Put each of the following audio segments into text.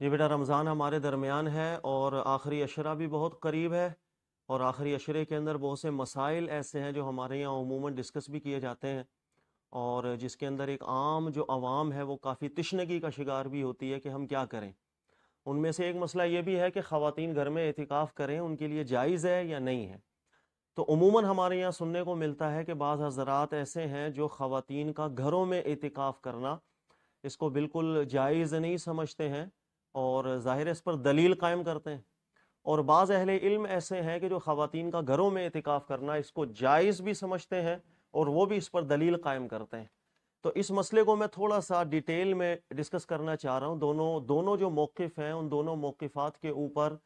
جی بیٹا، رمضان ہمارے درمیان ہے اور آخری عشرہ بھی بہت قریب ہے، اور آخری عشرے کے اندر بہت سے مسائل ایسے ہیں جو ہمارے یہاں عموماً ڈسکس بھی کیے جاتے ہیں، اور جس کے اندر ایک عام جو عوام ہے وہ کافی تشنگی کا شکار بھی ہوتی ہے کہ ہم کیا کریں۔ ان میں سے ایک مسئلہ یہ بھی ہے کہ خواتین گھر میں اعتکاف کریں، ان کے لیے جائز ہے یا نہیں ہے۔ تو عموماً ہمارے یہاں سننے کو ملتا ہے کہ بعض حضرات ایسے ہیں جو خواتین کا گھروں میں اعتکاف کرنا اس کو بالکل جائز نہیں سمجھتے ہیں، اور ظاہر ہے اس پر دلیل قائم کرتے ہیں۔ اور بعض اہل علم ایسے ہیں کہ جو خواتین کا گھروں میں اعتکاف کرنا اس کو جائز بھی سمجھتے ہیں، اور وہ بھی اس پر دلیل قائم کرتے ہیں۔ تو اس مسئلے کو میں تھوڑا سا ڈیٹیل میں ڈسکس کرنا چاہ رہا ہوں۔ دونوں جو موقف ہیں ان دونوں موقفات کے اوپر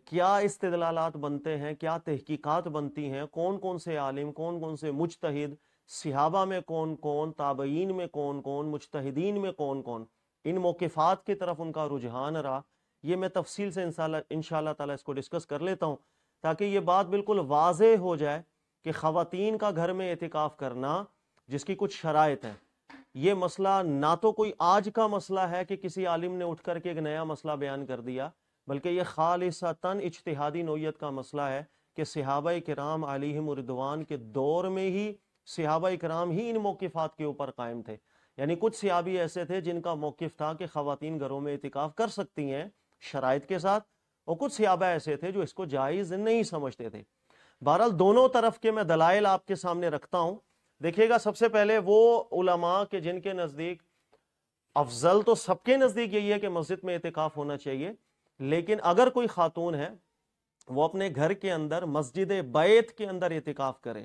کیا استدلالات بنتے ہیں، کیا تحقیقات بنتی ہیں، کون کون سے عالم، کون کون سے مجتہد، صحابہ میں کون کون، تابعین میں کون کون، مجتہدین میں کون کون، ان موقفات کی طرف ان کا رجحان رہا، یہ میں تفصیل سے انشاءاللہ تعالی اس کو ڈسکس کر لیتا ہوں، تاکہ یہ بات بالکل واضح ہو جائے کہ خواتین کا گھر میں اعتکاف کرنا جس کی کچھ شرائط ہیں، یہ مسئلہ نہ تو کوئی آج کا مسئلہ ہے کہ کسی عالم نے اٹھ کر کے ایک نیا مسئلہ بیان کر دیا، بلکہ یہ خالصتاً اجتہادی نوعیت کا مسئلہ ہے کہ صحابہ کرام علیہم رضوان کے دور میں ہی صحابہ کرام ہی ان موقفات کے اوپر قائم تھے۔ یعنی کچھ صحابی ایسے تھے جن کا موقف تھا کہ خواتین گھروں میں اعتکاف کر سکتی ہیں شرائط کے ساتھ، اور کچھ صحابہ ایسے تھے جو اس کو جائز نہیں سمجھتے تھے۔ بہرحال دونوں طرف کے میں دلائل آپ کے سامنے رکھتا ہوں۔ دیکھیے گا، سب سے پہلے وہ علماء کہ جن کے نزدیک افضل تو سب کے نزدیک یہی ہے کہ مسجد میں اعتکاف ہونا چاہیے، لیکن اگر کوئی خاتون ہے وہ اپنے گھر کے اندر مسجد بیت کے اندر اعتکاف کرے۔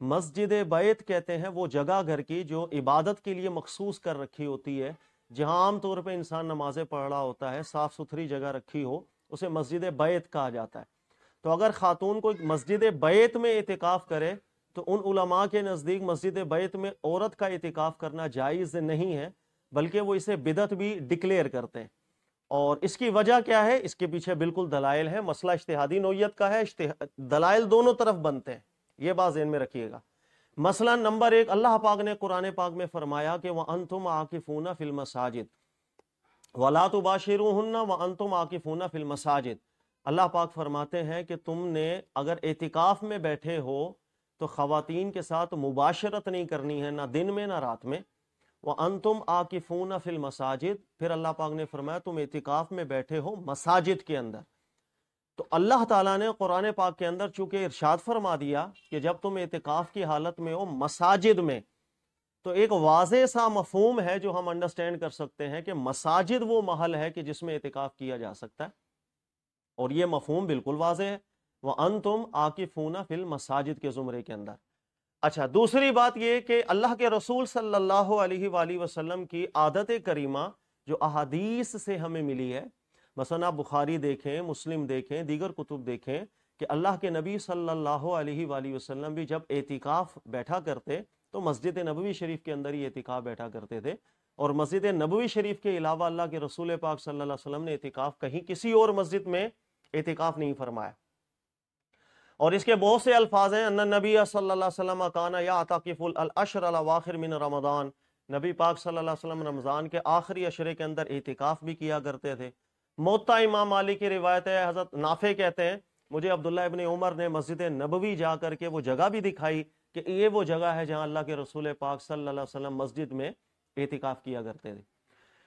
مسجد بیت کہتے ہیں وہ جگہ گھر کی جو عبادت کے لیے مخصوص کر رکھی ہوتی ہے، جہاں عام طور پہ انسان نمازیں پڑھ رہا ہوتا ہے، صاف ستھری جگہ رکھی ہو، اسے مسجد بیت کہا جاتا ہے۔ تو اگر خاتون کو مسجد بیت میں اعتکاف کرے تو ان علماء کے نزدیک مسجد بیت میں عورت کا اعتکاف کرنا جائز نہیں ہے، بلکہ وہ اسے بدعت بھی ڈکلیئر کرتے ہیں۔ اور اس کی وجہ کیا ہے؟ اس کے پیچھے بالکل دلائل ہے، مسئلہ اجتہادی نوعیت کا ہے، دلائل دونوں طرف بنتے ہیں، یہ بات ذہن میں رکھیے گا۔ مثلا نمبر ایک، اللہ پاک نے قرآن پاک میں فرمایا کہ وَأَنْتُمْ عَاكِفُونَ فِي الْمَسَاجِدِ وَلَا تُبَاشِرُوهُنَّ وَأَنْتُمْ عَاكِفُونَ فِي الْمَسَاجِدِ۔ اللہ پاک فرماتے ہیں کہ تم نے اگر اعتکاف میں بیٹھے ہو تو خواتین کے ساتھ مباشرت نہیں کرنی ہے، نہ دن میں نہ رات میں۔ وَأَنْتُمْ عَاكِفُونَ فِي الْمَسَاجِدِ، پھر اللہ پاک نے فرمایا تم اعتکاف میں بیٹھے ہو مساجد کے اندر۔ تو اللہ تعالیٰ نے قرآن پاک کے اندر چونکہ ارشاد فرما دیا کہ جب تم اعتکاف کی حالت میں ہو مساجد میں، تو ایک واضح سا مفہوم ہے جو ہم انڈرسٹینڈ کر سکتے ہیں کہ مساجد وہ محل ہے کہ جس میں اعتکاف کیا جا سکتا ہے، اور یہ مفہوم بالکل واضح ہے، وَأَنْتُمْ عَاكِفُونَ فِي الْمَسَاجِد کے زمرے کے اندر۔ اچھا، دوسری بات یہ کہ اللہ کے رسول صلی اللہ علیہ وآلہ وسلم کی عادت کریمہ جو احادیث سے ہمیں ملی ہے، مثلا آپ بخاری دیکھیں، مسلم دیکھیں، دیگر کتب دیکھیں، کہ اللہ کے نبی صلی اللہ علیہ وآلہ وسلم بھی جب اعتکاف بیٹھا کرتے تو مسجد نبوی شریف کے اندر ہی اعتکاف بیٹھا کرتے تھے، اور مسجد نبوی شریف کے علاوہ اللہ کے رسول پاک صلی اللہ علیہ وسلم نے اعتکاف کہیں کسی اور مسجد میں اعتکاف نہیں فرمایا۔ اور اس کے بہت سے الفاظ ہیں، ان نبی صلی اللہ علیہ وسلم کان یعتکف العشر الاواخر من رمضان، نبی پاک صلی اللہ علیہ وسلم رمضان کے آخری عشرے کے اندر اعتکاف بھی کیا کرتے تھے۔ موطا امام مالک کی روایت ہے، حضرت نافع کہتے ہیں مجھے عبداللہ ابن عمر نے مسجد نبوی جا کر کے وہ جگہ بھی دکھائی کہ یہ وہ جگہ ہے جہاں اللہ کے رسول پاک صلی اللہ علیہ وسلم مسجد میں اعتکاف کیا کرتے تھے۔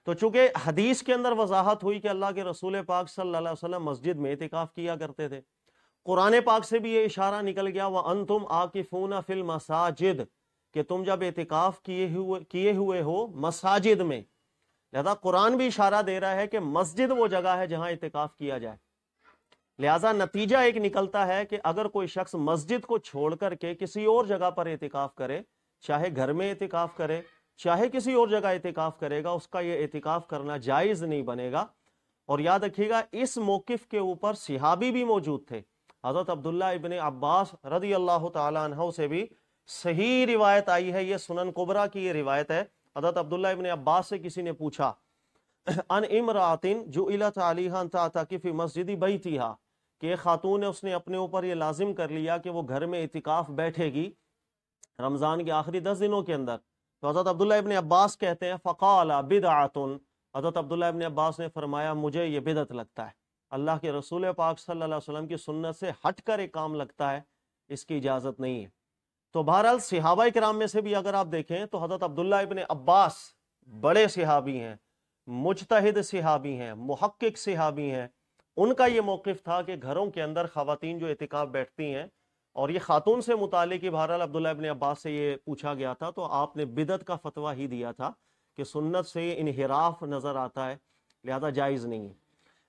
تو چونکہ حدیث کے اندر وضاحت ہوئی کہ اللہ کے رسول پاک صلی اللہ علیہ وسلم مسجد میں اعتکاف کیا کرتے تھے، قرآن پاک سے بھی یہ اشارہ نکل گیا وَأَنْتُمْ عَاكِفُونَ فِي الْمَسَاجِدِ، کہ تم جب اعتکاف کیے ہوئے ہو مساجد میں، لہذا قرآن بھی اشارہ دے رہا ہے کہ مسجد وہ جگہ ہے جہاں اعتکاف کیا جائے۔ لہذا نتیجہ ایک نکلتا ہے کہ اگر کوئی شخص مسجد کو چھوڑ کر کے کسی اور جگہ پر اعتکاف کرے، چاہے گھر میں اعتکاف کرے چاہے کسی اور جگہ اعتکاف کرے گا، اس کا یہ اعتکاف کرنا جائز نہیں بنے گا۔ اور یاد رکھیے گا اس موقف کے اوپر صحابی بھی موجود تھے، حضرت عبداللہ ابن عباس رضی اللہ تعالیٰ عنہ سے بھی صحیح روایت آئی ہے، یہ سنن کبریٰ کی یہ روایت ہے۔ حضرت عبداللہ ابن عباس سے کسی نے پوچھا ان امرأۃ جعلت علیہا ان تعتکف فی مسجد بیتہا، کہ ایک خاتون ہے اس نے اپنے اوپر یہ لازم کر لیا کہ وہ گھر میں اعتکاف بیٹھے گی رمضان کے آخری 10 دنوں کے اندر۔ تو حضرت عبداللہ ابن عباس کہتے ہیں فقال بدعۃ، حضرت عبداللہ ابن عباس نے فرمایا مجھے یہ بدعت لگتا ہے، اللہ کے رسول پاک صلی اللہ علیہ وسلم کی سنت سے ہٹ کر ایک کام لگتا ہے، اس کی اجازت نہیں ہے۔ تو بہرحال صحابہ کرام میں سے بھی اگر آپ دیکھیں تو حضرت عبداللہ ابن عباس بڑے صحابی ہیں، مجتہد صحابی ہیں، محقق صحابی ہیں، ان کا یہ موقف تھا کہ گھروں کے اندر خواتین جو اعتکاف بیٹھتی ہیں، اور یہ خاتون سے متعلق ہی بہرحال عبداللہ ابن عباس سے یہ پوچھا گیا تھا تو آپ نے بدعت کا فتویٰ ہی دیا تھا کہ سنت سے انحراف نظر آتا ہے، لہذا جائز نہیں ہے۔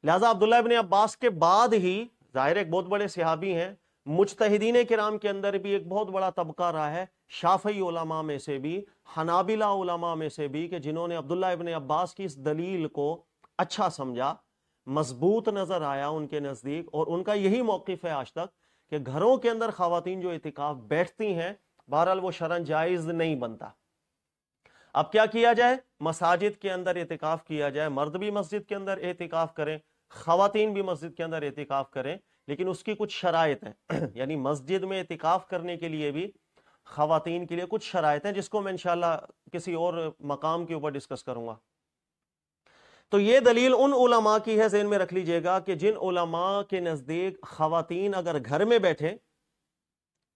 لہذا عبداللہ ابن عباس کے بعد ہی ظاہر ایک بہت بڑے صحابی ہیں، مجتہدین کرام کے اندر بھی ایک بہت بڑا طبقہ رہا ہے، شافعی علماء میں سے بھی، حنابلہ علماء میں سے بھی، کہ جنہوں نے عبداللہ ابن عباس کی اس دلیل کو اچھا سمجھا، مضبوط نظر آیا ان کے نزدیک، اور ان کا یہی موقف ہے آج تک کہ گھروں کے اندر خواتین جو اعتکاف بیٹھتی ہیں بہرحال وہ شرعاً جائز نہیں بنتا۔ اب کیا کیا جائے؟ مساجد کے اندر اعتکاف کیا جائے، مرد بھی مسجد کے اندر اعتکاف کریں، خواتین بھی مسجد کے اندر اعتکاف کریں، لیکن اس کی کچھ شرائط ہیں یعنی مسجد میں اعتکاف کرنے کے لیے بھی خواتین کے لیے کچھ شرائط ہیں، جس کو میں انشاءاللہ کسی اور مقام کے اوپر ڈسکس کروں گا۔ تو یہ دلیل ان علماء کی ہے، ذہن میں رکھ لیجئے گا، کہ جن علماء کے نزدیک خواتین اگر گھر میں بیٹھیں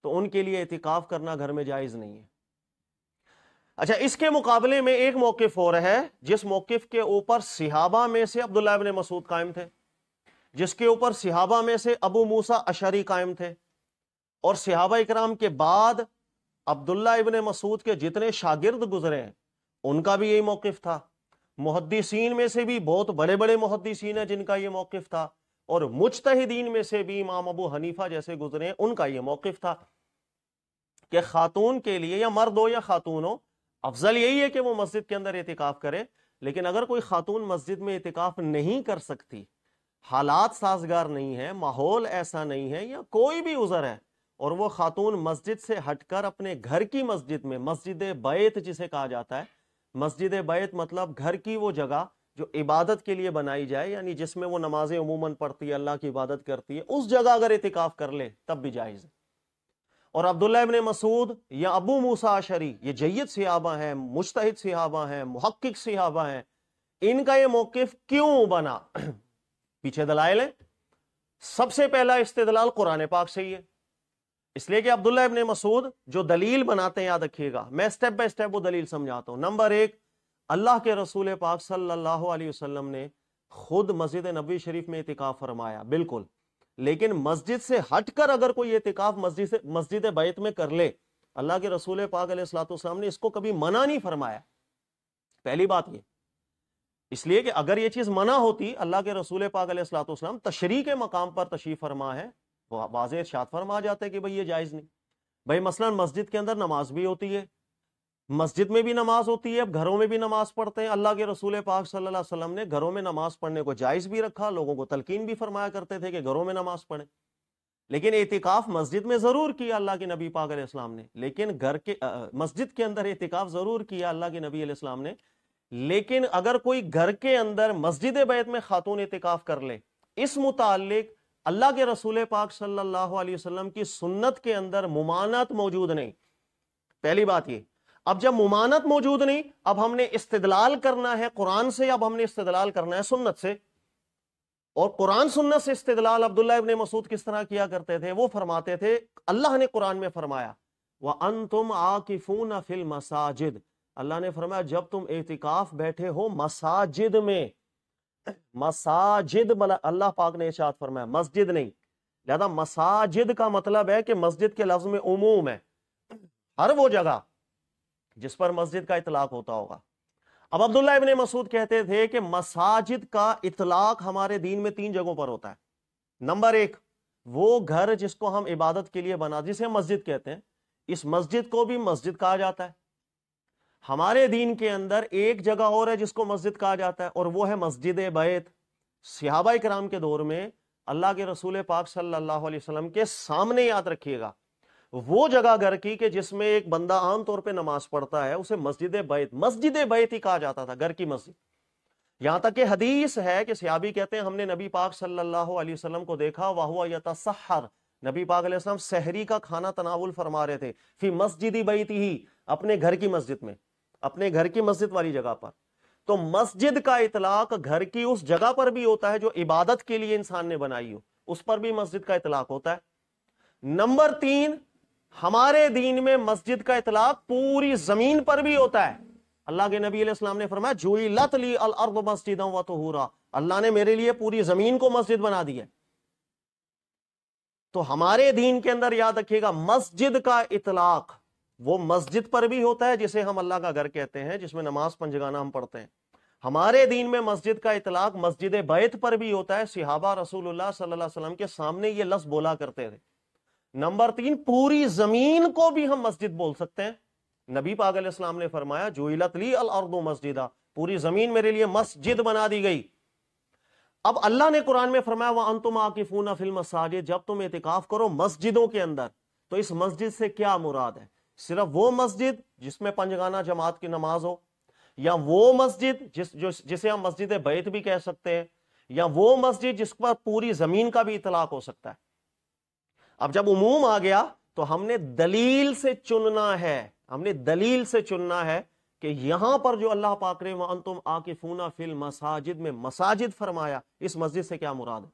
تو ان کے لیے اعتکاف کرنا گھر میں جائز نہیں ہے۔ اچھا، اس کے مقابلے میں ایک موقف اور ہے جس موقف کے اوپر صحابہ میں سے عبداللہ ابن مسعود قائم تھے، جس کے اوپر صحابہ میں سے ابو موسیٰ اشعری قائم تھے، اور صحابہ اکرام کے بعد عبداللہ ابن مسعود کے جتنے شاگرد گزرے ہیں ان کا بھی یہی موقف تھا۔ محدثین میں سے بھی بہت بڑے بڑے محدثین ہیں جن کا یہ موقف تھا، اور مجتہدین میں سے بھی امام ابو حنیفہ جیسے گزرے ہیں ان کا یہ موقف تھا کہ خاتون کے لیے، یا مرد ہو یا خاتون ہو، افضل یہی ہے کہ وہ مسجد کے اندر اعتکاف کرے، لیکن اگر کوئی خاتون مسجد میں اعتکاف نہیں کر سکتی، حالات سازگار نہیں ہے، ماحول ایسا نہیں ہے، یا کوئی بھی عذر ہے، اور وہ خاتون مسجد سے ہٹ کر اپنے گھر کی مسجد میں، مسجد بیت جسے کہا جاتا ہے، مسجد بیت مطلب گھر کی وہ جگہ جو عبادت کے لیے بنائی جائے، یعنی جس میں وہ نمازیں عموماً پڑھتی ہے، اللہ کی عبادت کرتی ہے، اس جگہ اگر اعتکاف کر لے تب بھی جائز ہے۔ اور عبداللہ ابن مسعود یا ابو موسیٰ اشعری یہ جید صحابہ ہیں، مجتہد صحابہ ہیں، محقق صحابہ ہیں، ان کا یہ موقف کیوں بنا؟ پیچھے دلائل ہیں۔ سب سے پہلا استدلال قرآن پاک سے ہی ہے، اس لیے کہ عبداللہ ابن مسعود جو دلیل بناتے ہیں، یاد رکھیے گا، میں سٹیپ بائی سٹیپ وہ دلیل سمجھاتا ہوں۔ نمبر ایک، اللہ کے رسول پاک صلی اللہ علیہ وسلم نے خود مسجد نبوی شریف میں اعتکاف فرمایا، بالکل، لیکن مسجد سے ہٹ کر اگر کوئی اعتکاف مسجد بیت میں کر لے، اللہ کے رسول پاک علیہ الصلوۃ والسلام نے اس کو کبھی منع نہیں فرمایا۔ پہلی بات یہ، اس لیے کہ اگر یہ چیز منع ہوتی، اللہ کے رسول پاک علیہ الصلوۃ والسلام تشریح کے مقام پر تشریف فرما ہے، وہ واضح ارشاد فرما جاتے کہ بھئی یہ جائز نہیں۔ بھئی مثلا مسجد کے اندر نماز بھی ہوتی ہے، مسجد میں بھی نماز ہوتی ہے، اب گھروں میں بھی نماز پڑھتے ہیں، اللہ کے رسول پاک صلی اللہ علیہ وسلم نے گھروں میں نماز پڑھنے کو جائز بھی رکھا، لوگوں کو تلقین بھی فرمایا کرتے تھے کہ گھروں میں نماز پڑھیں، لیکن اعتکاف مسجد میں ضرور کیا اللہ کے نبی پاک علیہ السلام نے، لیکن گھر کے مسجد کے اندر اعتکاف ضرور کیا اللہ کے نبی علیہ السلام نے، لیکن اگر کوئی گھر کے اندر مسجد بیت میں خاتون اعتکاف کر لے، اس متعلق اللہ کے رسول پاک صلی اللہ علیہ وسلم کی سنت کے اندر ممانعت موجود نہیں۔ پہلی بات یہ، اب جب ممانعت موجود نہیں، اب ہم نے استدلال کرنا ہے قرآن سے، اب ہم نے استدلال کرنا ہے سنت سے، اور قرآن سنت سے استدلال عبداللہ ابن مسعود کس طرح کیا کرتے تھے؟ وہ فرماتے تھے، اللہ نے قرآن میں فرمایا وَأَنْتُمْ عَاكِفُونَ فِي الْمَسَاجِدِ، اللہ نے فرمایا جب تم اعتکاف بیٹھے ہو مساجد میں، مساجد اللہ پاک نے ارشاد فرمایا، مسجد نہیں، لہذا مساجد کا مطلب ہے کہ مسجد کے لفظ میں عموم ہے، ہر وہ جگہ جس پر مسجد کا اطلاق ہوتا ہوگا۔ اب عبداللہ ابن مسعود کہتے تھے کہ مساجد کا اطلاق ہمارے دین میں 3 جگہوں پر ہوتا ہے۔ نمبر ایک، وہ گھر جس کو ہم عبادت کے لیے بنا، جسے ہم مسجد کہتے ہیں، اس مسجد کو بھی مسجد کہا جاتا ہے۔ ہمارے دین کے اندر ایک جگہ اور ہے جس کو مسجد کہا جاتا ہے، اور وہ ہے مسجد بیت۔ صحابہ کرام کے دور میں اللہ کے رسول پاک صلی اللہ علیہ وسلم کے سامنے، یاد رکھیے گا، وہ جگہ گھر کی کہ جس میں ایک بندہ عام طور پہ نماز پڑھتا ہے، اسے مسجد بیت ہی کہا جاتا تھا، گھر کی مسجد۔ یہاں تک کہ حدیث ہے کہ صحابی کہتے ہیں ہم نے نبی پاک صلی اللہ علیہ وسلم کو دیکھا وَهُوَ يَتَسَحَّرُ، نبی پاک علیہ السلام سحری کا کھانا تناول فرما رہے تھے، فی مسجد بیتہ، اپنے گھر کی مسجد میں، اپنے گھر کی مسجد والی جگہ پر۔ تو مسجد کا اطلاق گھر کی اس جگہ پر بھی ہوتا ہے جو عبادت کے لیے انسان نے بنائی ہو، اس پر بھی مسجد کا اطلاق ہوتا ہے۔ نمبر 3، ہمارے دین میں مسجد کا اطلاق پوری زمین پر بھی ہوتا ہے۔ اللہ کے نبی علیہ السلام نے فرمایا جُعِلَتْ لِیَ الْأَرْضُ مَسْجِدًا وَطُہُورًا، اللہ نے میرے لیے پوری زمین کو مسجد بنا دی ہے۔ تو ہمارے دین کے اندر یاد رکھیے گا مسجد کا اطلاق وہ مسجد پر بھی ہوتا ہے جسے ہم اللہ کا گھر کہتے ہیں، جس میں نماز پنجگانہ ہم پڑھتے ہیں۔ ہمارے دین میں مسجد کا اطلاق مسجد بیت پر بھی ہوتا ہے، صحابہ رسول اللہ صلی اللہ علیہ وسلم کے سامنے یہ لفظ بولا کرتے تھے۔ نمبر 3، پوری زمین کو بھی ہم مسجد بول سکتے ہیں۔ نبی پاک علیہ السلام نے فرمایا جُعِلَتْ لِیَ الْأَرْضُ مَسْجِدًا، پوری زمین میرے لیے مسجد بنا دی گئی۔ اب اللہ نے قرآن میں فرمایا وَأَنْتُمْ عَاكِفُونَ فِي الْمَسَاجِدِ، جب تم اعتکاف کرو مسجدوں کے اندر، تو اس مسجد سے کیا مراد ہے؟ صرف وہ مسجد جس میں پنجگانہ جماعت کی نماز ہو، یا وہ مسجد جسے ہم مسجد بیت بھی کہہ سکتے ہیں، یا وہ مسجد جس پر پوری زمین کا بھی اطلاق ہو سکتا ہے؟ اب جب عموم آ گیا تو ہم نے دلیل سے چننا ہے، ہم نے دلیل سے چننا ہے کہ یہاں پر جو اللہ پاک نے وَأَنْتُمْ عَاكِفُونَ فِي الْمَسَاجِدِ میں مساجد فرمایا، اس مسجد سے کیا مراد ہے؟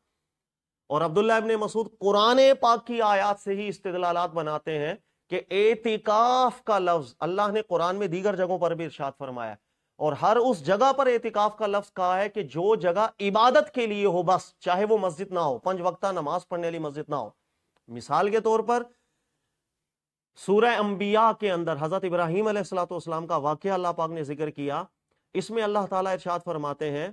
اور عبداللہ ابن مسعود قرآن پاک کی آیات سے ہی استدلالات بناتے ہیں کہ اعتکاف کا لفظ اللہ نے قرآن میں دیگر جگہوں پر بھی ارشاد فرمایا، اور ہر اس جگہ پر اعتکاف کا لفظ کہا ہے کہ جو جگہ عبادت کے لیے ہو، بس چاہے وہ مسجد نہ ہو، 5 وقتہ نماز پڑھنے والی مسجد نہ ہو۔ مثال کے طور پر سورہ انبیاء کے اندر حضرت ابراہیم علیہ السلام کا واقعہ اللہ پاک نے ذکر کیا، اس میں اللہ تعالیٰ ارشاد فرماتے ہیں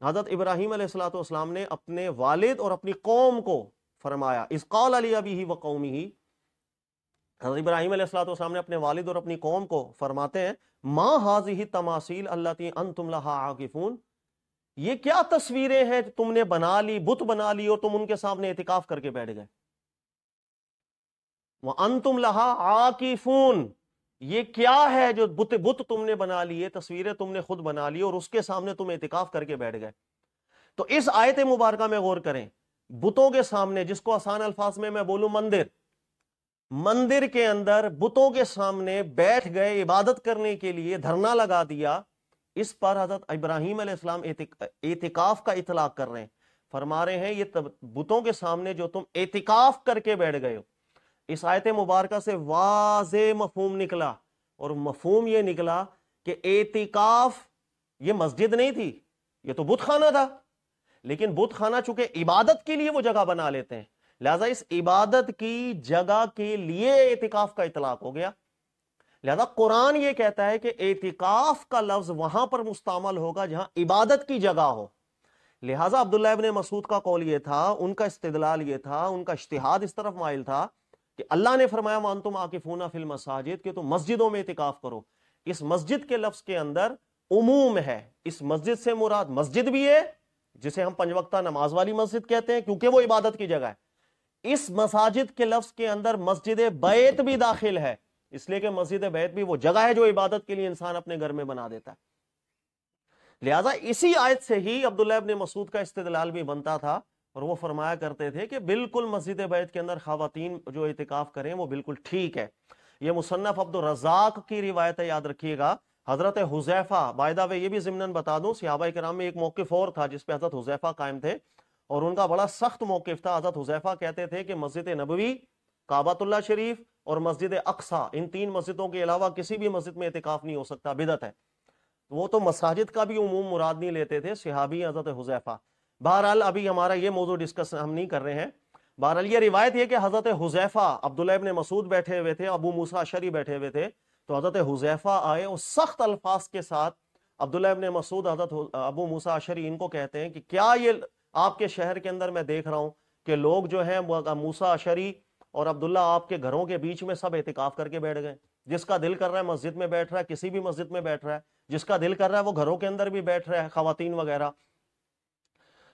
حضرت ابراہیم علیہ السلام نے اپنے والد اور اپنی قوم کو فرمایا اذ قال لأبیہ وقومہ، حضرت ابراہیم علیہ السلام نے اپنے والد اور اپنی قوم کو فرماتے ہیں ما ھذہ التماثیل التی انتم لھا عاکفون، یہ کیا تصویریں ہیں تم نے بنا لی، بت بنا لی اور تم ان کے سامنے اعتکاف کر کے بیٹھ گئے۔ وَأَنْتُمْ لَهَا عَاكِفُونَ، یہ کیا ہے جو بت تم نے بنا لیے، تصویریں تم نے خود بنا لی اور اس کے سامنے تم اعتکاف کر کے بیٹھ گئے۔ تو اس آیت مبارکہ میں غور کریں، بتوں کے سامنے، جس کو آسان الفاظ میں بولوں مندر کے اندر بتوں کے سامنے بیٹھ گئے عبادت کرنے کے لیے، دھرنا لگا دیا، اس پر حضرت ابراہیم علیہ السلام اعتکاف کا اطلاق کر رہے ہیں، فرما رہے ہیں یہ بتوں کے سامنے جو تم اعتکاف کر کے بیٹھ گئے ہو۔ اس آیت مبارکہ سے واضح مفہوم نکلا، اور مفہوم یہ نکلا کہ اعتکاف یہ مسجد نہیں تھی، یہ تو بت خانہ تھا، لیکن بت خانہ چونکہ عبادت کے لیے وہ جگہ بنا لیتے ہیں، لہذا اس عبادت کی جگہ کے لیے اعتکاف کا اطلاق ہو گیا۔ لہذا قرآن یہ کہتا ہے کہ اعتکاف کا لفظ وہاں پر مستعمل ہوگا جہاں عبادت کی جگہ ہو۔ لہذا عبداللہ ابن مسعود کا قول یہ تھا، ان کا استدلال یہ تھا، ان کا اجتہاد اس طرف مائل تھا کہ اللہ نے فرمایا وَأَنْتُمْ عَاكِفُونَ فِي الْمَسَاجِدِ کہ تم مسجدوں میں اعتکاف کرو، اس مسجد کے لفظ کے اندر عموم ہے، اس مسجد سے مراد مسجد بھی ہے جسے ہم 5 وقتہ نماز والی مسجد کہتے ہیں کیونکہ وہ عبادت کی جگہ ہے، اس مساجد کے لفظ کے اندر مسجد بیت بھی داخل ہے، اس لیے کہ مسجد بیت بھی وہ جگہ ہے جو عبادت کے لیے انسان اپنے گھر میں بنا دیتا ہے۔ لہٰذا اسی آیت سے ہی عبداللہ ابن مسعود کا استدلال بھی بنتا تھا، اور وہ فرمایا کرتے تھے کہ بالکل مسجد بیت کے اندر خواتین جو اعتکاف کریں وہ بالکل ٹھیک ہے۔ یہ مصنف عبد الرزاق کی روایت ہے، یاد رکھیے گا۔ حضرت حذیفہ، بائی دا وے یہ بھی ضمناً بتا دوں، صحابہ کرام میں ایک موقف اور تھا جس پہ حضرت حذیفہ قائم تھے، اور ان کا بڑا سخت موقف تھا۔ حضرت حذیفہ کہتے تھے کہ مسجد نبوی، کعبۃ اللہ شریف اور مسجد اقصیٰ، ان 3 مسجدوں کے علاوہ کسی بھی مسجد میں اعتکاف نہیں ہو سکتا، بدعت ہے۔ وہ تو مساجد کا بھی عموم مراد نہیں لیتے تھے صحابی حضرت حذیفہ۔ بہرحال ابھی ہمارا یہ موضوع ڈسکس ہم نہیں کر رہے ہیں۔ بہرحال یہ روایت یہ کہ حضرت حذیفہ، عبداللہ ابن مسعود بیٹھے ہوئے تھے، ابو موسیٰ اشعری بیٹھے ہوئے تھے، تو حضرت حذیفہ آئے اور سخت الفاظ کے ساتھ عبداللہ ابن مسعود، حضرت ابو موسیٰ اشعری ان کو کہتے ہیں کہ کیا یہ آپ کے شہر کے اندر میں دیکھ رہا ہوں کہ لوگ جو ہیں موسیٰ اشعری اور عبداللہ آپ کے گھروں کے بیچ میں سب اعتکاف کر کے بیٹھ گئے، جس کا دل کر رہا ہے مسجد میں بیٹھ رہا ہے، کسی بھی مسجد میں بیٹھ رہا ہے، جس کا دل کر رہا ہے وہ گھروں کے اندر بھی بیٹھ رہا ہے، خواتین وغیرہ۔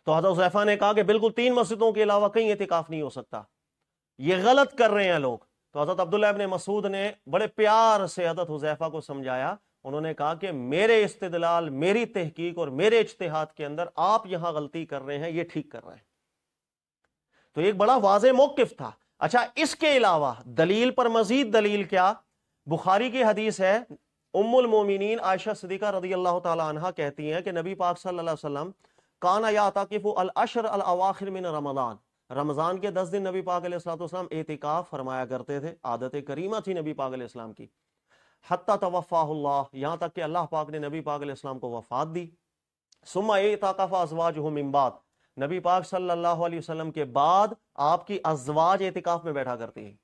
تو حضرت حذیفہ نے کہا کہ بالکل 3 مسجدوں کے علاوہ کہیں اعتکاف نہیں ہو سکتا، یہ غلط کر رہے ہیں لوگ۔ تو حضرت عبداللہ ابن مسعود نے بڑے پیار سے حضرت حذیفہ کو سمجھایا، انہوں نے کہا کہ میرے استدلال، میری تحقیق اور میرے اجتہاد کے اندر آپ یہاں غلطی کر رہے ہیں، یہ ٹھیک کر رہے ہیں۔ تو ایک بڑا واضح موقف تھا۔ اچھا، اس کے علاوہ دلیل پر مزید دلیل کیا؟ بخاری کی حدیث ہے، ام المومنین عائشہ صدیقہ رضی اللہ تعالی عنہا کہتی ہیں کہ نبی پاک صلی اللہ علیہ وسلم کانا یعتکف العشر الاواخر من رمضان، رمضان کے 10 دن نبی پاک علیہ الصلوۃ والسلام اعتکاف فرمایا کرتے تھے، عادت کریمہ تھی نبی پاک علیہ السلام کی، حتی توفاہ اللہ، یہاں تک کہ اللہ پاک نے نبی پاک علیہ السلام کو وفات دی۔ ثم اعتکف ازواجہ من بعد، نبی پاک صلی اللہ علیہ وسلم کے بعد آپ کی ازواج اعتکاف میں بیٹھا کرتی ہیں۔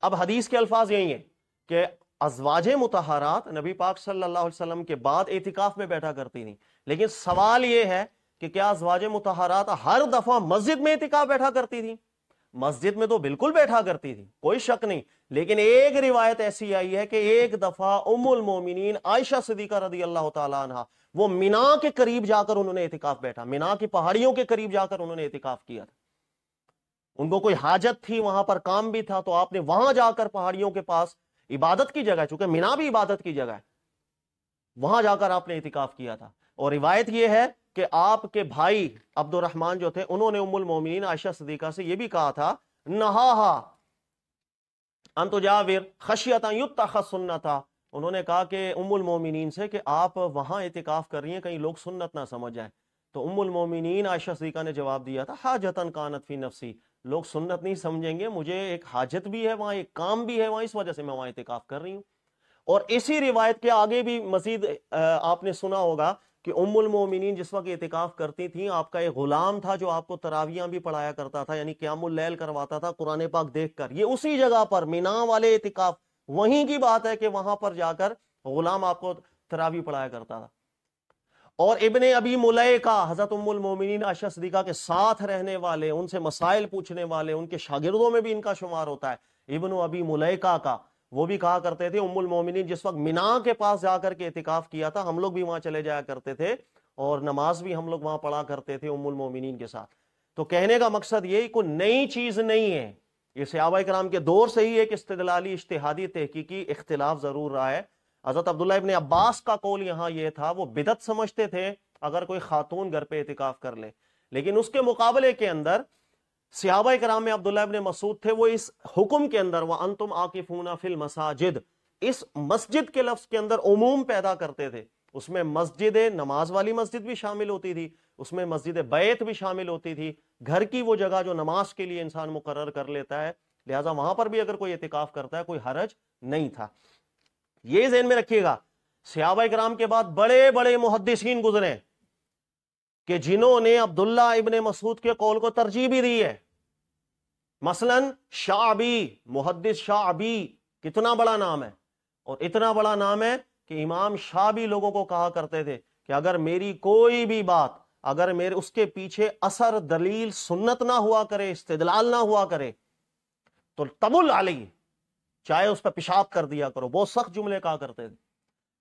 اب حدیث کے الفاظ یہی ہیں کہ ازواج مطہرات نبی پاک صلی اللہ علیہ وسلم کے بعد اعتکاف میں بیٹھا کرتی تھیں، لیکن سوال یہ ہے کہ کیا ازواج مطہرات ہر دفعہ مسجد میں اعتکاف بیٹھا کرتی تھیں؟ مسجد میں تو بالکل بیٹھا کرتی تھی، کوئی شک نہیں، لیکن ایک روایت ایسی آئی ہے کہ ایک دفعہ ام المومنین عائشہ صدیقہ رضی اللہ تعالی عنہ وہ مینا کے قریب جا کر انہوں نے اعتکاف بیٹھا، مینا کی پہاڑیوں کے قریب جا کر انہوں نے اعتکاف کیا تھا، ان کو کوئی حاجت تھی، وہاں پر کام بھی تھا، تو آپ نے وہاں جا کر پہاڑیوں کے پاس، عبادت کی جگہ، چونکہ مینا بھی عبادت کی جگہ ہے، وہاں جا کر آپ نے اعتکاف کیا تھا۔ اور روایت یہ ہے کہ آپ کے بھائی عبد الرحمن جو تھے انہوں نے ام المومنین عائشہ صدیقہ سے یہ بھی کہا تھا نہاہا ان تجاور خشیۃ ان یتخذ سنتا، انہوں نے کہا کہ ام المومنین سے کہ آپ وہاں اعتکاف کر رہی ہیں کہیں لوگ سنت نہ سمجھ جائیں، تو ام المومنین عائشہ صدیقہ نے جواب دیا تھا حاجتن کانت فی نفسی، لوگ سنت نہیں سمجھیں گے، مجھے ایک حاجت بھی ہے وہاں، ایک کام بھی ہے وہاں، اس وجہ سے میں وہاں اعتکاف کر رہی ہوں۔ اور اسی روایت کے آگے بھی مزید آپ نے سنا ہوگا کہ ام المومنین جس وقت اعتکاف کرتی تھیں، آپ کا ایک غلام تھا جو آپ کو تراویحاں بھی پڑھایا کرتا تھا، یعنی قیام اللیل کرواتا تھا قرآن پاک دیکھ کر، یہ اسی جگہ پر مینا والے اعتکاف، وہیں کی بات ہے کہ وہاں پر جا کر غلام آپ کو تراویح پڑھایا کرتا تھا۔ اور ابن ابی ملیکہ حضرت ام المومنین عائشہ صدیقہ کے ساتھ رہنے والے، ان سے مسائل پوچھنے والے، ان کے شاگردوں میں بھی ان کا شمار ہوتا ہے، ابن ابی ملیکہ کا، وہ بھی کہا کرتے تھے ام المومنین جس وقت مینا کے پاس جا کر کے اعتکاف کیا تھا، ہم لوگ بھی وہاں چلے جایا کرتے تھے اور نماز بھی ہم لوگ وہاں پڑھا کرتے تھے ام المومنین کے ساتھ۔ تو کہنے کا مقصد یہ کوئی نئی چیز نہیں ہے، یہ صحابہ کرام کے دور سے ہی ایک استدلالی اجتہادی تحقیقی اختلاف ضرور رہا ہے۔ حضرت عبداللہ ابن عباس کا قول یہاں یہ تھا، وہ بدعت سمجھتے تھے اگر کوئی خاتون گھر پہ اعتکاف کر لے، لیکن اس کے مقابلے کے اندر صحابہ کرام میں عبداللہ ابن مسعود تھے، وہ اس حکم کے اندر وَأَنْتُمْ عَاكِفُونَ فِي الْمَسَاجِدِ، اس مسجد کے لفظ کے اندر عموم پیدا کرتے تھے، اس میں مسجد نماز والی مسجد بھی شامل ہوتی تھی، اس میں مسجد بیت بھی شامل ہوتی تھی، گھر کی وہ جگہ جو نماز کے لیے انسان مقرر کر لیتا ہے، لہٰذا وہاں پر بھی اگر کوئی اعتکاف کرتا ہے کوئی حرج نہیں تھا۔ یہ ذہن میں رکھیے گا، صحابہ کرام کے بعد بڑے بڑے محدثین گزرے کہ جنہوں نے عبداللہ ابن مسعود کے قول کو ترجیح بھی دی ہے، مثلا شعبی، محدث شعبی، کتنا بڑا نام ہے، اور اتنا بڑا نام ہے کہ امام شعبی لوگوں کو کہا کرتے تھے کہ اگر میری کوئی بھی بات، اگر میرے اس کے پیچھے اثر دلیل سنت نہ ہوا کرے، استدلال نہ ہوا کرے، تو تبل علی، چاہے اس پہ پیشاب کر دیا کرو، بہت سخت جملے کہا کرتے تھے۔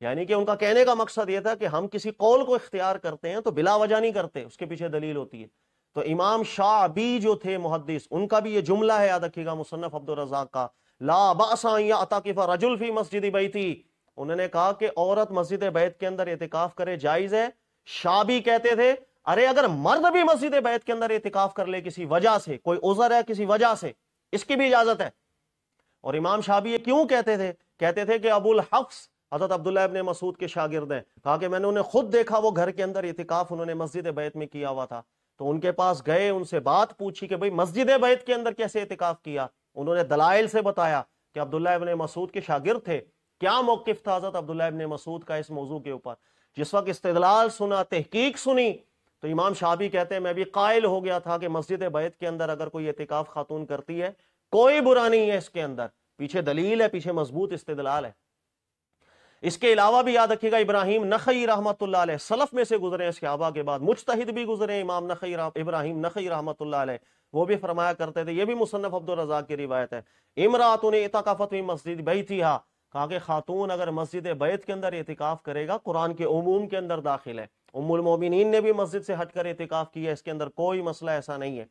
یعنی کہ ان کا کہنے کا مقصد یہ تھا کہ ہم کسی قول کو اختیار کرتے ہیں تو بلا وجہ نہیں کرتے، اس کے پیچھے دلیل ہوتی ہے۔ تو امام شعبی جو تھے محدث، ان کا بھی یہ جملہ ہے، یاد رکھیے گا، مصنف عبد الرزاق کا، لا بأس ان یعتکف رجل فی مسجد بیتی، انہوں نے کہا کہ عورت مسجد بیت کے اندر اعتکاف کرے جائز ہے۔ شعبی کہتے تھے ارے اگر مرد بھی مسجد بیت کے اندر اعتکاف کر لے کسی وجہ سے، کوئی عذر ہے کسی وجہ سے، اس کی بھی اجازت ہے۔ اور امام شعبی یہ کیوں کہتے تھے؟ کہتے تھے کہ ابو الحفص حضرت عبداللہ ابن مسعود کے شاگرد ہیں، کہا کہ میں نے انہیں خود دیکھا، وہ گھر کے اندر اعتکاف انہوں نے مسجد بیت میں کیا ہوا تھا، تو ان کے پاس گئے، ان سے بات پوچھی کہ بھئی مسجد بیت کے اندر کیسے اعتکاف کیا؟ انہوں نے دلائل سے بتایا کہ عبداللہ ابن مسعود کے شاگرد تھے۔ کیا موقف تھا حضرت عبداللہ ابن مسعود کا اس موضوع کے اوپر؟ جس وقت استدلال سنا، تحقیق سنی، تو امام شعبی کہتے ہیں میں بھی قائل ہو گیا تھا کہ مسجد بیت کے اندر اگر کوئی اعتکاف خاتون کرتی ہے کوئی برا نہیں ہے، اس کے اندر پیچھے دلیل ہے، پیچھے مضبوط استدلال ہے۔ اس کے علاوہ بھی یاد رکھیے گا ابراہیم نخعی رحمۃ اللہ علیہ سلف میں سے گزرے ہیں، صحابہ کے بعد مجتہد بھی گزرے ہیں، امام ابراہیم نخعی رحمۃ اللہ علیہ، وہ بھی فرمایا کرتے تھے، یہ بھی مصنف عبد الرزاق کی روایت ہے، امرأۃ اعتکفت فی مسجد بیتھا، کہا کہ خاتون اگر مسجد بیت کے اندر اعتکاف کرے گا قرآن کے عموم کے اندر داخل ہے۔ ام المومنین نے بھی مسجد سے ہٹ کر اعتکاف کیا، اس کے اندر کوئی مسئلہ ایسا نہیں ہے۔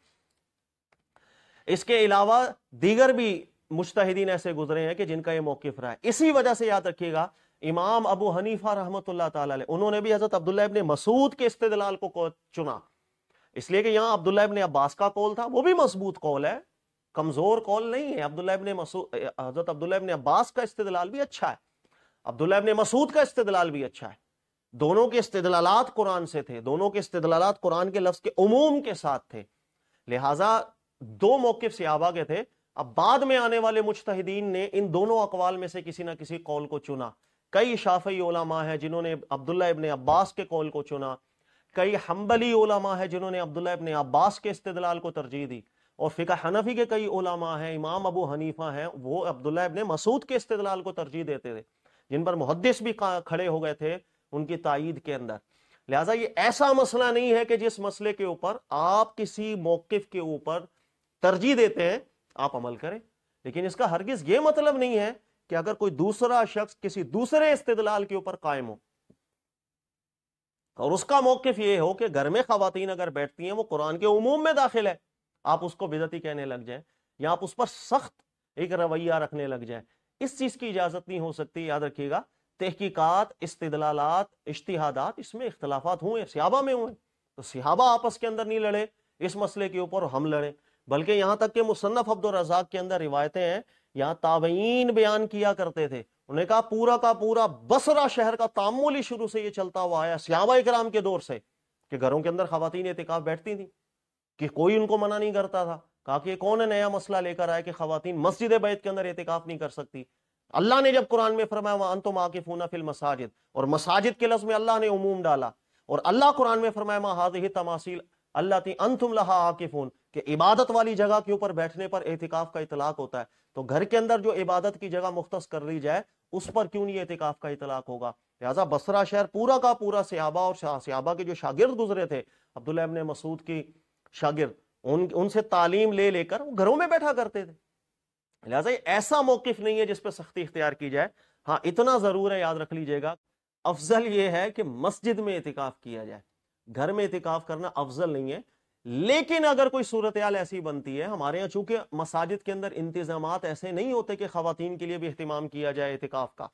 اس کے علاوہ دیگر بھی مجتہدین ایسے گزرے ہیں کہ جن کا یہ موقف رہا ہے۔ اسی وجہ سے یاد رکھیے گا امام ابو حنیفہ رحمۃ اللہ تعالی علیہ، انہوں نے بھی حضرت عبداللہ ابن مسعود کے استدلال کو چنا، اس لیے کہ یہاں عبداللہ ابن عباس کا قول تھا، وہ بھی مضبوط قول ہے، کمزور قول نہیں ہے۔ حضرت عبداللہ ابن عباس کا استدلال بھی اچھا ہے۔ عبداللہ ابن مسعود کا استدلال بھی اچھا ہے، دونوں کے استدلالات قرآن سے تھے، دونوں کے استدلالات قرآن کے لفظ کے عموم کے ساتھ تھے، لہٰذا دو موقف صحابہ کے تھے۔ اب بعد میں آنے والے مجتہدین نے ان دونوں اقوال میں سے کسی نہ کسی قول کو چنا۔ کئی شافعی علماء ہیں جنہوں نے عبداللہ ابن عباس کے قول کو چنا، کئی حنبلی علماء ہیں جنہوں نے عبداللہ ابن عباس کے استدلال کو ترجیح دی، اور فقہ حنفی کے کئی علماء ہیں، امام ابو حنیفہ ہیں، وہ عبداللہ ابن مسعود کے استدلال کو ترجیح دیتے تھے، جن پر محدث بھی کھڑے ہو گئے تھے ان کی تائید کے اندر۔ لہٰذا یہ ایسا مسئلہ نہیں ہے کہ جس مسئلے کے اوپر آپ کسی موقف کے اوپر ترجیح دیتے ہیں آپ عمل کریں، لیکن اس کا ہرگز یہ مطلب نہیں ہے کہ اگر کوئی دوسرا شخص کسی دوسرے استدلال کے اوپر قائم ہو اور اس کا موقف یہ ہو کہ گھر میں خواتین اگر بیٹھتی ہیں وہ قرآن کے عموم میں داخل ہے، آپ اس کو بدعتی کہنے لگ جائیں یا آپ اس پر سخت ایک رویہ رکھنے لگ جائیں، اس چیز کی اجازت نہیں ہو سکتی۔ یاد رکھیے گا، تحقیقات، استدلالات، اجتہادات، اس میں اختلافات ہوئے، صحابہ میں ہوئے، تو صحابہ آپس کے اندر نہیں لڑے اس مسئلے کے اوپر ہم لڑیں، بلکہ یہاں تک کہ مصنف عبد الرزاق کے اندر روایتیں ہیں، یہاں تابعین بیان کیا کرتے تھے، انہوں نے کہا پورا کا پورا بصرہ شہر کا تعامل شروع سے یہ چلتا ہوا آیا صحابہ اکرام کے دور سے کہ گھروں کے اندر خواتین اعتکاف بیٹھتی تھیں، کہ کوئی ان کو منع نہیں کرتا تھا۔ کہا کہ کون نیا مسئلہ لے کر آئے کہ خواتین مسجد بیت کے اندر اعتکاف نہیں کر سکتی؟ اللہ نے جب قرآن میں فرمایا وَأَنْتُمْ عَاكِفُونَ فِي الْمَسَاجِدِ، اور مساجد کے لفظ میں اللہ نے عموم ڈالا، اور اللہ قرآن میں فرمایا مَا هَٰذِهِ التَّمَاثِيلُ الَّتِي أَنْتُمْ لَهَا عَاكِفُونَ، کہ عبادت والی جگہ کے اوپر بیٹھنے پر اعتکاف کا اطلاق ہوتا ہے، تو گھر کے اندر جو عبادت کی جگہ مختص کر لی جائے اس پر کیوں نہیں اعتکاف کا اطلاق ہوگا؟ لہٰذا بصرہ شہر پورا کا پورا صحابہ اور صحابہ کے جو شاگرد گزرے تھے، عبداللہ ابن مسعود کی شاگرد، ان سے تعلیم لے لے کر وہ گھروں میں بیٹھا کرتے تھے۔ لہٰذا یہ ایسا موقف نہیں ہے جس پہ سختی اختیار کی جائے۔ ہاں اتنا ضرور ہے، یاد رکھ لیجئے گا، افضل یہ ہے کہ مسجد میں اعتکاف کیا جائے، گھر میں اعتکاف کرنا افضل نہیں ہے۔ لیکن اگر کوئی صورتحال ایسی بنتی ہے، ہمارے یہاں چونکہ مساجد کے اندر انتظامات ایسے نہیں ہوتے کہ خواتین کے لیے بھی اہتمام کیا جائے اعتکاف کا،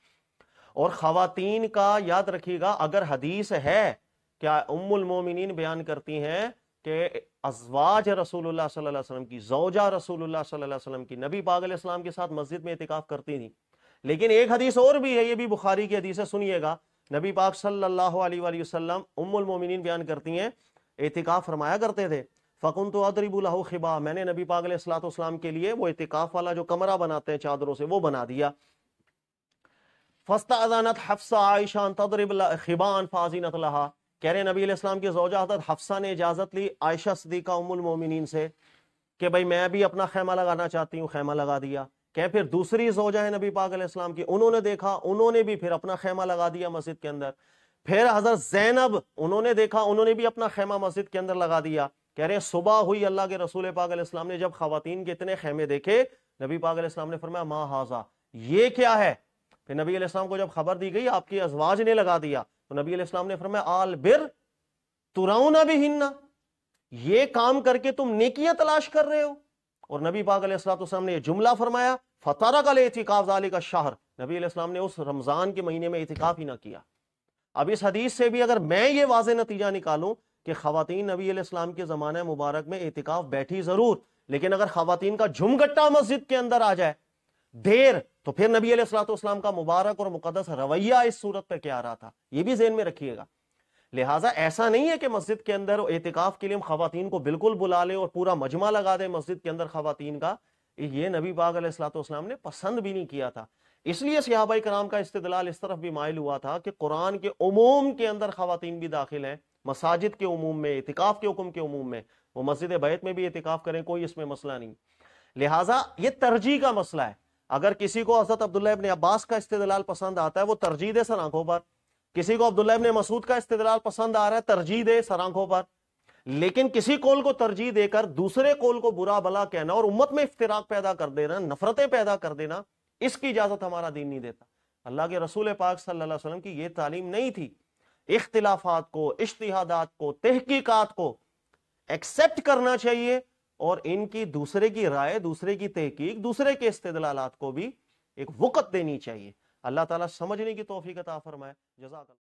اور خواتین کا یاد رکھیے گا، اگر حدیث ہے، کیا ام المومنین بیان کرتی ہیں کہ ازواج رسول اللہ صلی اللہ علیہ وسلم کی، زوجہ رسول اللہ صلی اللہ علیہ وسلم کی نبی پاک علیہ السلام کے ساتھ مسجد میں اعتکاف کرتی تھیں۔ لیکن ایک حدیث اور بھی ہے، یہ بھی بخاری کی حدیث ہے، سنیے گا، نبی پاک صلی اللہ علیہ وآلہ وسلم ام المومنین بیان کرتی ہیں اعتکاف فرمایا کرتے تھے، فَكُنْتُ أَضْرِبُ لَهُ خِبَا، میں نے نبی پاک علیہ الصلوۃ والسلام کے لیے وہ اعتکاف والا جو کمرہ بناتے ہیں چادروں سے وہ بنا دیا۔ فَاسْتَأْذَنَتْ حَفْصَةُ عَائِشَةَ أَن تَضْرِبَ خِبَاءً فَأَذِنَتْ لَهَا، کہہ رہے نبی علیہ السلام کی زوجہ حضرت حفصہ نے اجازت لی عائشہ صدیقہ ام المومنین سے کہ بھائی میں بھی اپنا خیمہ لگانا چاہتی ہوں، خیمہ لگا دیا۔ کہ پھر دوسری زوجہ ہے نبی پاک علیہ السلام کی، انہوں نے دیکھا، انہوں نے بھی پھر اپنا خیمہ لگا دیا مسجد کے اندر۔ پھر حضرت زینب، انہوں نے دیکھا، انہوں نے بھی اپنا خیمہ مسجد کے اندر لگا دیا۔ کہہ رہے ہیں صبح ہوئی، اللہ کے رسول پاک علیہ السلام نے جب خواتین کے اتنے خیمے دیکھے، نبی پاک علیہ السلام نے فرمایا ما ھذا، یہ کیا ہے؟ پھر نبی علیہ السلام کو جب خبر دی گئی آپ کی ازواج نے لگا دیا، تو نبی علیہ السلام نے فرمایا آل بر تراؤن بہن، یہ کام کر کے تم نیکیاں تلاش کر رہے ہو۔ اور نبی پاک علیہ السلام نے یہ جملہ فرمایا فَتَرَكَ الْاعْتِكَافَ ذَلِكَ الشَّهْرَ، نبی علیہ السلام نے اس رمضان کے مہینے میں اعتکاف ہی نہ کیا۔ اب اس حدیث سے بھی اگر میں یہ واضح نتیجہ نکالوں کہ خواتین نبی علیہ السلام کے زمانہ مبارک میں اعتکاف بیٹھی ضرور، لیکن اگر خواتین کا جھمگٹا مسجد کے اندر آ جائے دیر، تو پھر نبی علیہ السلام کا مبارک اور مقدس رویہ اس صورت پہ کیا رہا تھا، یہ بھی ذہن میں رکھیے گا۔ لہٰذا ایسا نہیں ہے کہ مسجد کے اندر اعتکاف کے لیے ہم خواتین کو بالکل بلا لیں اور پورا مجمع لگا دیں مسجد کے اندر خواتین کا، یہ نبی پاک علیہ السلام نے پسند بھی نہیں کیا تھا۔ اس لیے صحابہ کرام کا استدلال اس طرف بھی مائل ہوا تھا کہ قرآن کے عموم کے اندر خواتین بھی داخل ہیں، مساجد کے عموم میں، اعتکاف کے حکم کے عموم میں، وہ مسجد بیت میں بھی اعتکاف کریں، کوئی اس میں مسئلہ نہیں۔ لہٰذا یہ ترجیح کا مسئلہ ہے، اگر کسی کو حضرت عبداللہ ابن عباس کا استدلال پسند آتا ہے وہ ترجیح دے سر آنکھوں پر، کسی کو عبداللہ ابن مسعود کا استدلال پسند آ رہا ہے ترجیح دے سر آنکھوں پر، لیکن کسی قول کو ترجیح دے کر دوسرے قول کو برا بلا کہنا اور امت میں افتراق پیدا کر دینا، نفرتیں پیدا کر دینا، اس کی اجازت ہمارا دین نہیں دیتا۔ اللہ کے رسول پاک صلی اللہ علیہ وسلم کی یہ تعلیم نہیں تھی۔ اختلافات کو، اجتہادات کو، تحقیقات کو ایکسپٹ کرنا چاہیے، اور ان کی دوسرے کی رائے، دوسرے کی تحقیق، دوسرے کے استدلالات کو بھی ایک وقت دینی چاہیے۔ اللہ تعالیٰ سمجھنے کی توفیق عطا فرمائے۔ جزاک اللہ۔